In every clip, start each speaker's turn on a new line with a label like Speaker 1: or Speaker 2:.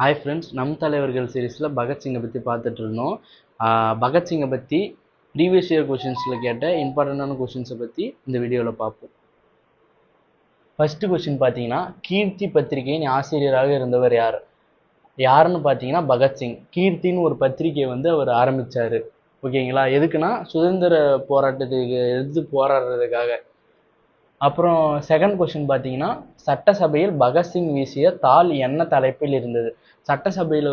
Speaker 1: Hi friends, நம் தலைவர்கள் சீரீஸில் பகத்சிங்கை பற்றி பார்த்துட்டு இருந்தோம். பகத்சிங்கை பற்றி ப்ரீவியஸ் இயர் கொஷின்ஸில் கேட்ட இம்பார்ட்டண்டான கொஷின்ஸை பற்றி இந்த வீடியோவில் பார்ப்போம். ஃபஸ்ட்டு கொஷின் பார்த்தீங்கன்னா, கீர்த்தி பத்திரிகையின் ஆசிரியராக இருந்தவர் யாருன்னு பார்த்தீங்கன்னா பகத்சிங். கீர்த்தின்னு ஒரு பத்திரிகையை அவர் ஆரம்பித்தார். ஓகேங்களா? எதுக்குன்னா சுதந்திர போராட்டத்துக்கு எதிர்த்து போராடுறதுக்காக. அப்புறம் செகண்ட் கொஸ்டின் பார்த்தீங்கன்னா, சட்டசபையில் பகத்சிங் வீசிய தாள் என்ன தலைப்பில் இருந்தது? சட்டசபையில்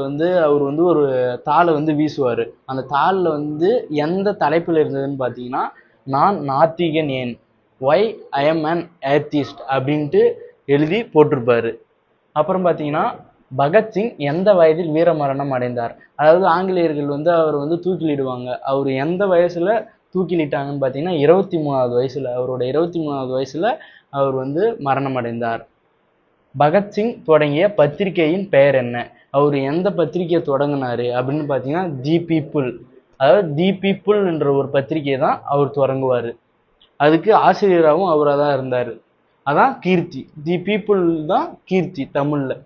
Speaker 1: அவர் ஒரு தாளை வீசுவார். அந்த தாளில் எந்த தலைப்பில் இருந்ததுன்னு பார்த்தீங்கன்னா, நான் நாத்திகன் ஏன், why I am an atheist அப்படின்ட்டு எழுதி போட்டிருப்பாரு. அப்புறம் பார்த்தீங்கன்னா, பகத்சிங் எந்த வயதில் வீரமரணம் அடைந்தார்? அதாவது ஆங்கிலேயர்கள் அவர் தூக்கிலிடுவாங்க. அவர் எந்த வயசுல தூக்கிலிட்டாங்கன்னு பார்த்தீங்கன்னா 23வது வயசுல. அவரோட 23வது வயசுல அவர் மரணம் அடைந்தார். பகத்சிங் தொடங்கிய பத்திரிகையின் பெயர் என்ன? அவர் எந்த பத்திரிகையை தொடங்கினாரு அப்படின்னு பார்த்தீங்கன்னா தி பீப்புள். அதாவது தி பீப்புள் என்ற ஒரு பத்திரிகையை தான் அவர் தொடங்குவார். அதுக்கு ஆசிரியராகவும் அவராக தான் இருந்தார். அதான் கீர்த்தி. தி பீப்புள் தான் கீர்த்தி தமிழில்.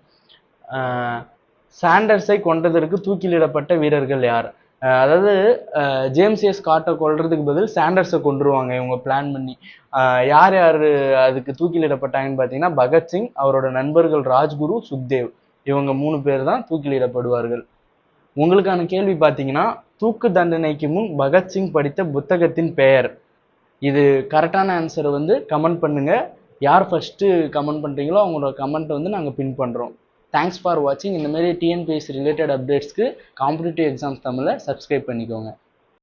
Speaker 1: சாண்டர்ஸை கொன்றதற்கு தூக்கிலிடப்பட்ட வீரர்கள் யார்? அதாவது ஜேம்ஸ் ஏ ஸ்காட்டை கொல்றதுக்கு பதில் சாண்டர்ஸை கொண்டுருவாங்க இவங்க பிளான் பண்ணி. யார் யார் அதுக்கு தூக்கிலிடப்பட்டாங்கன்னு பார்த்தீங்கன்னா பகத்சிங், அவரோட நண்பர்கள் ராஜ்குரு, சுக்தேவ், இவங்க 3 பேர் தான் தூக்கிலிடப்படுவார்கள். உங்களுக்கான கேள்வி பார்த்தீங்கன்னா, தூக்கு தண்டனைக்கு முன் பகத்சிங் படித்த புத்தகத்தின் பெயர். இது கரெக்டான ஆன்சரை கமெண்ட் பண்ணுங்க. யார் ஃபர்ஸ்ட் கமெண்ட் பண்ணுறீங்களோ அவங்களோட கமெண்ட்டை நாங்கள் பின் பண்ணுறோம். தேங்க்ஸ் ஃபார் வாட்சிங். இந்த மாதிரி டிஎன்பிஎஸ்சி ரிலேட்டட் அப்டேட்ஸ்க்கு காம்படிட்டிவ் எக்ஸாம்ஸ் தமிழை சப்ஸ்கிரைப் பண்ணிக்கோங்க.